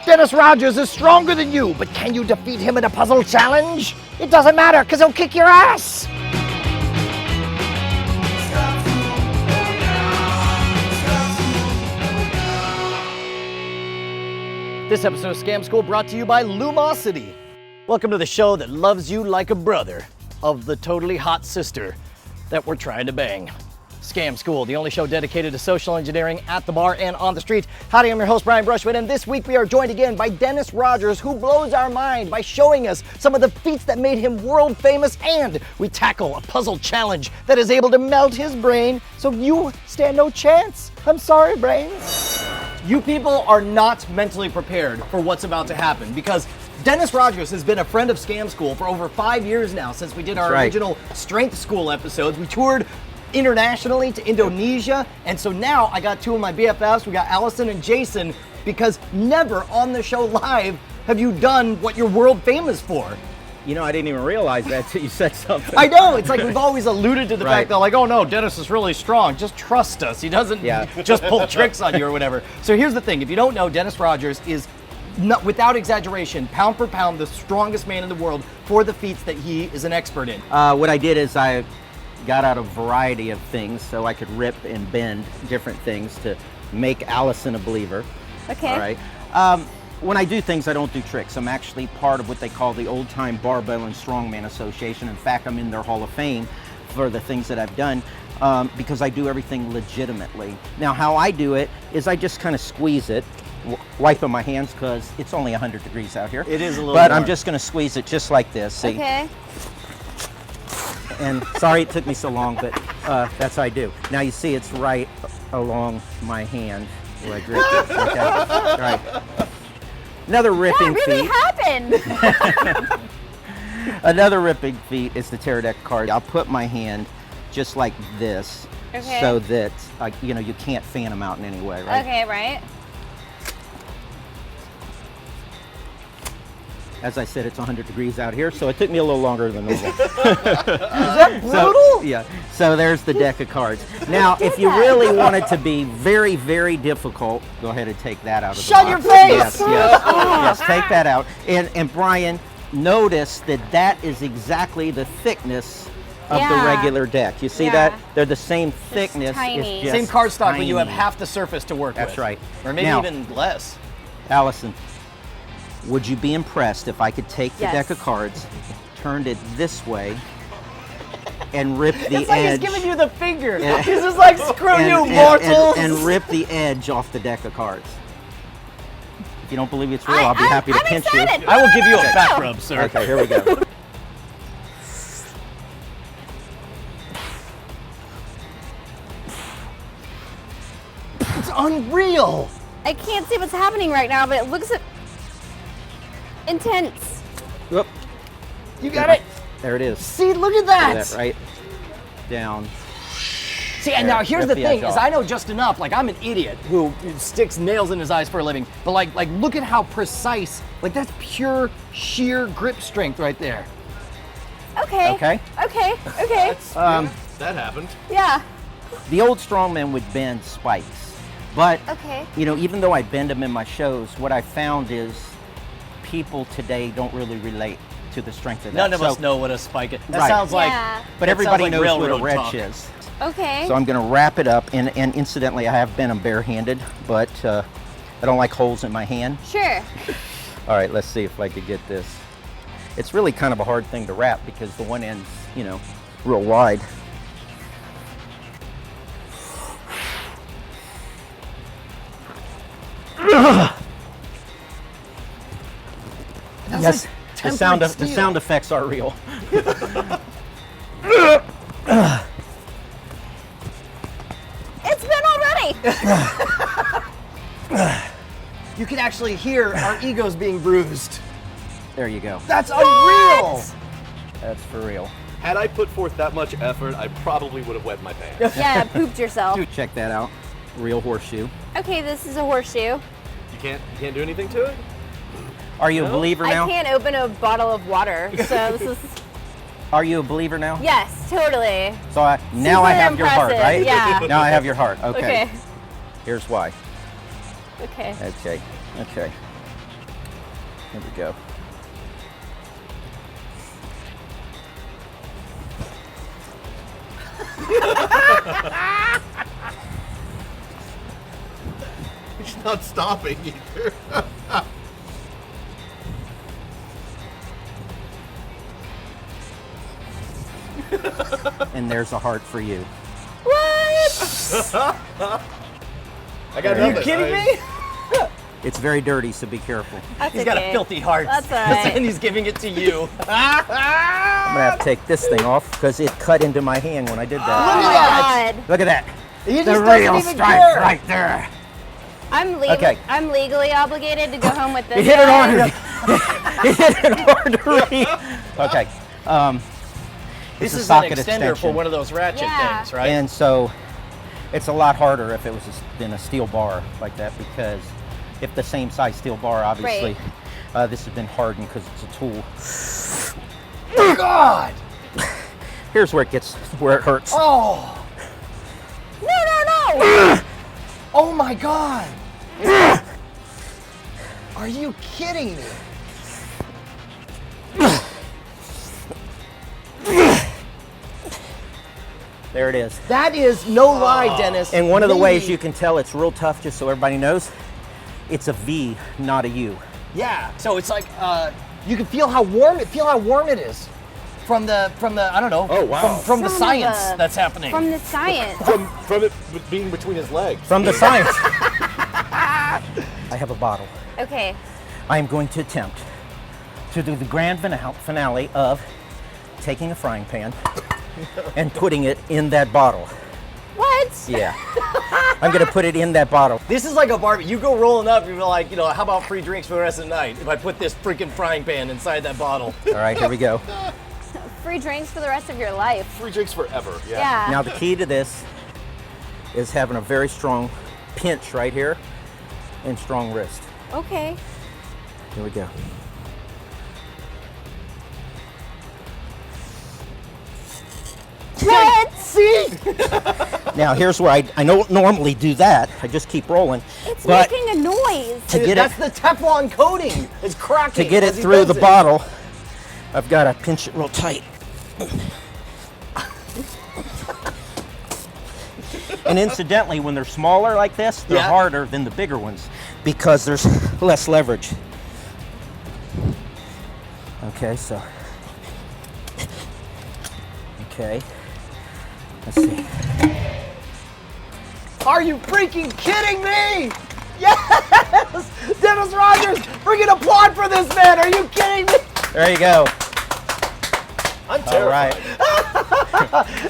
Dennis Rogers is stronger than you, but can you defeat him in a puzzle challenge? It doesn't matter, because he'll kick your ass. This episode of Scam School brought to you by Lumosity. Welcome to the show that loves you like a brother of the totally hot sister that we're trying to bang. Scam School, the only show dedicated to social engineering at the bar and on the street. Howdy, I'm your host, Brian Brushwood, and this week we are joined again by Dennis Rogers, who blows our mind by showing us some of the feats that made him world famous, and we tackle a puzzle challenge that is able to melt his brain, so you stand no chance. I'm sorry, brains. You people are not mentally prepared for what's about to happen, because Dennis Rogers has been a friend of Scam School for over 5 years now, since we did our original Strength School episodes. We toured internationally to Indonesia, and so now I got two of my BFFs. We got Allison and Jason, because never on the show live have you done what you're world famous for. You know, I didn't even realize that until you said something. I know, it's like we've always alluded to the fact that, like, oh no, Dennis is really strong, just trust us. He doesn't just pull tricks on you or whatever. So here's the thing, if you don't know, Dennis Rogers is, without exaggeration, pound for pound, the strongest man in the world for the feats that he is an expert in. What I did is I got out a variety of things so I could rip and bend different things to make Allison a believer. Okay. All right. When I do things, I don't do tricks. I'm actually part of what they call the Old Time Barbell and Strongman Association. In fact, I'm in their Hall of Fame for the things that I've done because I do everything legitimately. Now, how I do it is I just kind of squeeze it, wiping my hands because it's only 100 degrees out here. It is a little But more. I'm just going to squeeze it just like this. See? Okay. And sorry it took me so long, but that's how I do. Now you see it's right along my hand where I grip it. Okay. All right. Another ripping That really feat. happened. Another ripping feat is the tear deck card. I'll put my hand just like this, Okay. so that you know, you can't fan them out in any way, right? Okay, right. As I said, it's 100 degrees out here, so it took me a little longer than normal. Is that brutal? So there's the deck of cards. Now, if you really want it to be very, very difficult, go ahead and take that out of the box. Shut your face! Yes, take that out. And Brian, notice that is exactly the thickness of the regular deck. You see that? They're the same thickness. tiny. It's just Same cardstock, but you have tiny. half the surface to work with. That's right. Or maybe Now, even less. Allison, would you be impressed if I could take the Yes. deck of cards, turned it this way, and rip the It's like edge? he's giving you the finger. Yeah. He's just like, screw you, and mortals! and rip the edge off the deck of cards. If you don't believe it's real, I'll be happy to I'm pinch excited. you. I will give you a No. back rub, sir. Okay, here we go. It's unreal! I can't see what's happening right now, but it looks intense. Whoop, You got it? there it is. See, look at See that! that right down. See, and There, now here's rip the the thing, edge is off. I know just enough, like I'm an idiot who sticks nails in his eyes for a living, but like look at how precise, like that's pure, sheer grip strength right there. Okay. Okay. Okay. Okay. That happened. Yeah. The old strongman would bend spikes, but Okay. you know, even though I bend them in my shows, what I found is people today don't really relate to the strength of that. None of So- us know what a spike is. That Right. sounds like, Yeah. But that everybody sounds like knows what a railroad wrench talk. is. Okay. So I'm going to wrap it up, and incidentally, I have been barehanded, but I don't like holes in my hand. Sure. All right, let's see if I could get this. It's really kind of a hard thing to wrap because the one end's, you know, real wide. Yes, the sound effects are real. It's been already. You can actually hear our egos being bruised. There you go. That's unreal! That's for real. Had I put forth that much effort, I probably would have wet my pants. Yeah, pooped yourself. Dude, check that out. Real horseshoe. Okay, this is a horseshoe. You can't do anything to it? Are you a believer now? I can't open a bottle of water, so this is. Are you a believer now? Yes, totally. So now I Super have your heart, right? impressive, yeah. Now I have your heart. Okay. Okay. Here's why. Okay. Okay. Okay. Here we go. He's not stopping either. And there's a heart for you. What? I got Are you nothing. kidding me? It's very dirty, so be careful. That's He's got a okay. filthy heart. That's all right. And he's giving it to you. I'm gonna have to take this thing off because it cut into my hand when I did Oh that. my that. God. Look at that. He just The doesn't real even stripe care. right there. I'm Okay. legally obligated to go home with this. It hit an guy. artery. It hit an artery. Okay. This it's a is an socket extender extension. for one of those ratchet Yeah. things, right? And so it's a lot harder if it was than a steel bar like that, because if the same size steel bar, obviously, this has been hardened because it's a tool. God! Here's where it hurts. Oh! No. Oh my God! Are you kidding me? There it is. That is no lie, Dennis. And one of the ways Maybe- you can tell it's real tough, just so everybody knows, it's a V, not a U. Yeah. So it's like you can feel how warm it is from the I don't know. Oh, wow. From the Son of science a- that's happening. From the science. From it being between his legs. From the science. I have a bottle. Okay. I am going to attempt to do the grand finale of taking a frying pan and putting it in that bottle. What? Yeah. I'm going to put it in that bottle. This is like a barbie. You go rolling up, you're like, how about free drinks for the rest of the night if I put this freaking frying pan inside that bottle? All right, here we go. Free drinks for the rest of your life. Free drinks forever. Yeah. Yeah. Now the key to this is having a very strong pinch right here and strong wrist. Okay. Here we go. What? See? Now here's where I don't normally do that. I just keep rolling. It's but making a noise. to get That's it the Teflon coating. It's cracking. to get it as he through the does it. bottle, I've got to pinch it real tight. And incidentally, when they're smaller like this, they're Yeah. harder than the bigger ones because there's less leverage. Okay, so. Okay. Let's see. Are you freaking kidding me? Yes! Dennis Rogers, freaking applaud for this man. Are you kidding me? There you go. I'm All terrified. right.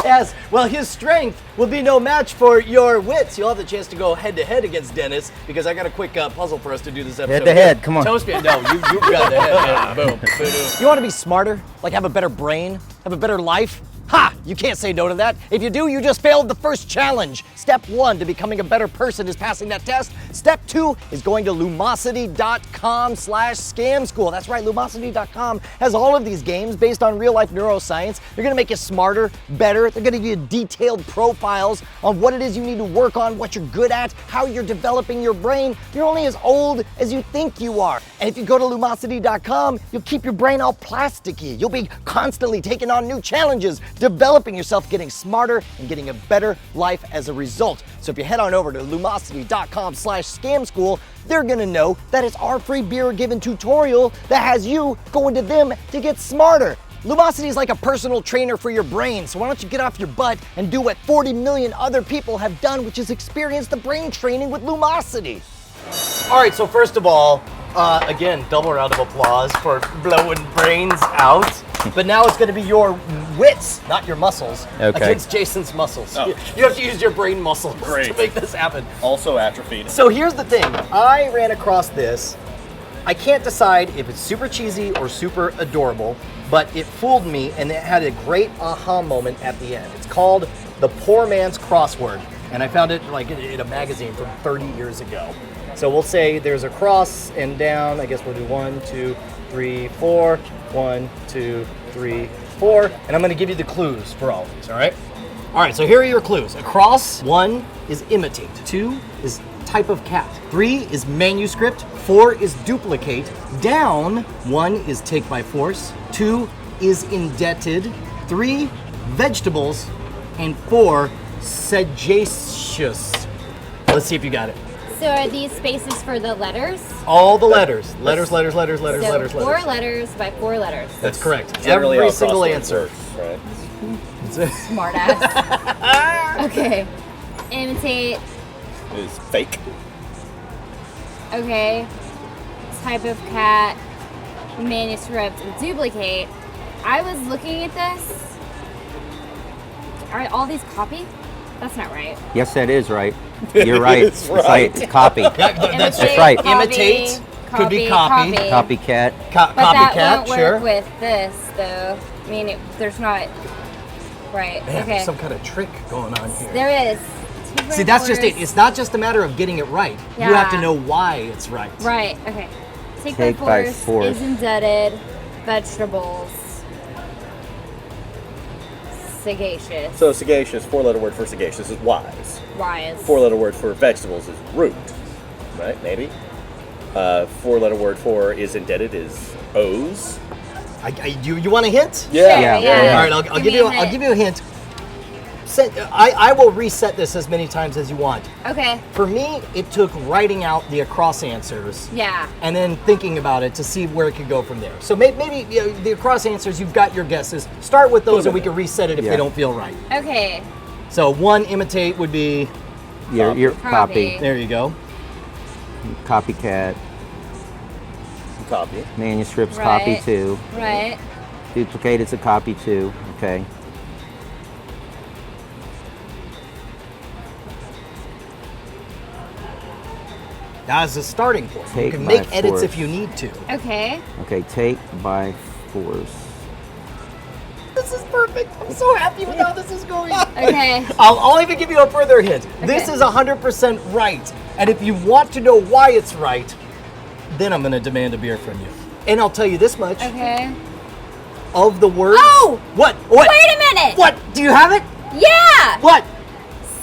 Yes. Well, his strength will be no match for your wits. You'll have the chance to go head to head against Dennis because I got a quick puzzle for us to do this episode. Head to head, come on. Toast me. No, you got the head. Boom. You want to be smarter? Like have a better brain? Have a better life? Ha! You can't say no to that. If you do, you just failed the first challenge. Step 1 to becoming a better person is passing that test. Step 2 is going to lumosity.com/scam school. That's right, lumosity.com has all of these games based on real life neuroscience. They're gonna make you smarter, better. They're gonna give you detailed profiles on what it is you need to work on, what you're good at, how you're developing your brain. You're only as old as you think you are. And if you go to lumosity.com, you'll keep your brain all plasticky. You'll be constantly taking on new challenges, developing yourself, getting smarter, and getting a better life as a result. So if you head on over to lumosity.com/scam school, they're gonna know that it's our free beer given tutorial that has you going to them to get smarter. Lumosity is like a personal trainer for your brain, so why don't you get off your butt and do what 40 million other people have done, which is experience the brain training with Lumosity. All right, so first of all, again, double round of applause for blowing brains out. But now it's going to be your wits, not your muscles, Okay. against Jason's muscles. Oh. You have to use your brain muscles to Great. make this happen. Also atrophied. So here's the thing. I ran across this. I can't decide if it's super cheesy or super adorable, but it fooled me and it had a great aha moment at the end. It's called The Poor Man's Crossword. And I found it like in a magazine from 30 years ago. So we'll say there's a cross and down. I guess we'll do 1, 2, 3, 4. 1, 2, 3, 4. And I'm going to give you the clues for all of these, all right? All right, so here are your clues. Across, 1 is imitate. 2 is type of cat. 3 is manuscript. 4 is duplicate. Down, 1 is take by force. 2 is indebted. 3, vegetables. And 4, sagacious. Let's see if you got it. So are these spaces for the letters? All the letters. Letters. So letters. 4 letters by 4 letters. That's correct. Generally Every how single crosswords answer. works, right? Smart ass. Okay. Imitate. Is fake. Okay. Type of cat. Manuscript and duplicate. I was looking at this. Are all these copy? That's not right. Yes, that is right. You're right. It's right. It's copy. That's Imitate, right. Copy, Imitate could be copy. Copycat. But that Copycat, won't work sure. with this, though. I mean, there's not. Right. Man, okay. there's some kind of trick going on here. There is. See, that's just it. It's not just a matter of getting it right. You have to know why it's right. Right. Okay. Take Take by by force, force. is indebted. Vegetables. Sagacious. So sagacious, 4-letter word for sagacious is wise. Wise. 4-letter word for vegetables is root, right? Maybe. 4-letter word for is indebted is O's. You want a hint? Yeah. All right, I'll give you. me a I'll hint. give you a hint. I will reset this as many times as you want. Okay. For me, it took writing out the across answers. Yeah. And then thinking about it to see where it could go from there. So maybe you know, the across answers, you've got your guesses. Start with those and we can reset it if they don't feel right. Okay. So 1, imitate would be, Your Copy. copy. there you go. Copycat. Copy. Manuscripts Right. copy 2. Right. Duplicate it's a copy 2. Okay. As a starting point. You Take can by make edits force. if you need to. Okay. Okay, take by force. This is perfect. I'm so happy with how this is going. Okay. I'll even give you a further hint. This is 100% right. And if you want to know why it's right, then I'm going to demand a beer from you. And I'll tell you this much. Okay. Of the words. Oh! What? Wait a minute! What? Do you have it? Yeah! What?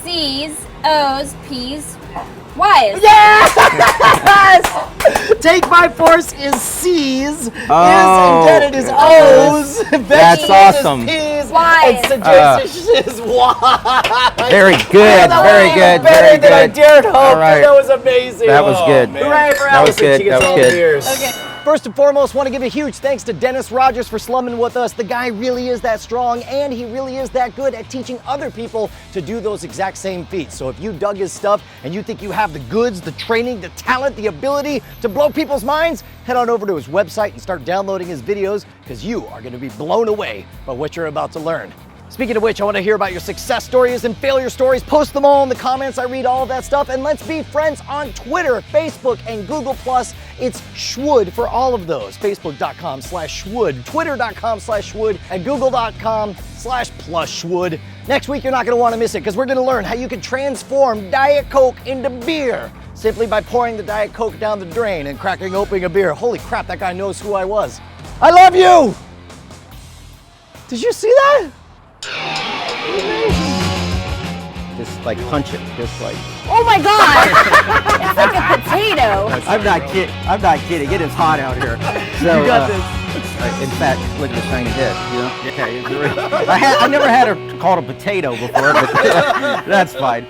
C's, O's, P's, Y's. Yes! Take by force is C's. Oh. Is indebted is O's. That's Vegetables awesome. Is P's. Y's. And sagacious is Y's. Very good. Very good. Better Very than I good. dared hope. All right. That was amazing. That was good. man. Hooray for That was Allison. good. She gets That was all good. the beers. Okay. First and foremost, want to give a huge thanks to Dennis Rogers for slumming with us. The guy really is that strong, and he really is that good at teaching other people to do those exact same feats. So if you dug his stuff and you think you have the goods, the training, the talent, the ability to blow people's minds, head on over to his website and start downloading his videos, because you are going to be blown away by what you're about to learn. Speaking of which, I want to hear about your success stories and failure stories. Post them all in the comments. I read all of that stuff. And let's be friends on Twitter, Facebook, and Google+. It's Schwood for all of those. Facebook.com/Schwood, Twitter.com/Schwood, and Google.com/+Schwood. Next week, you're not going to want to miss it, because we're going to learn how you can transform Diet Coke into beer simply by pouring the Diet Coke down the drain and cracking open a beer. Holy crap, that guy knows who I was. I love you! Did you see that? Just like punch it. Just like. Oh my god! It's like a potato. I'm not kidding. I'm not kidding. It is hot out here. So, You got this. In fact, look at the shiny head. You know? Yeah, I never had her called a potato before, but that's fine.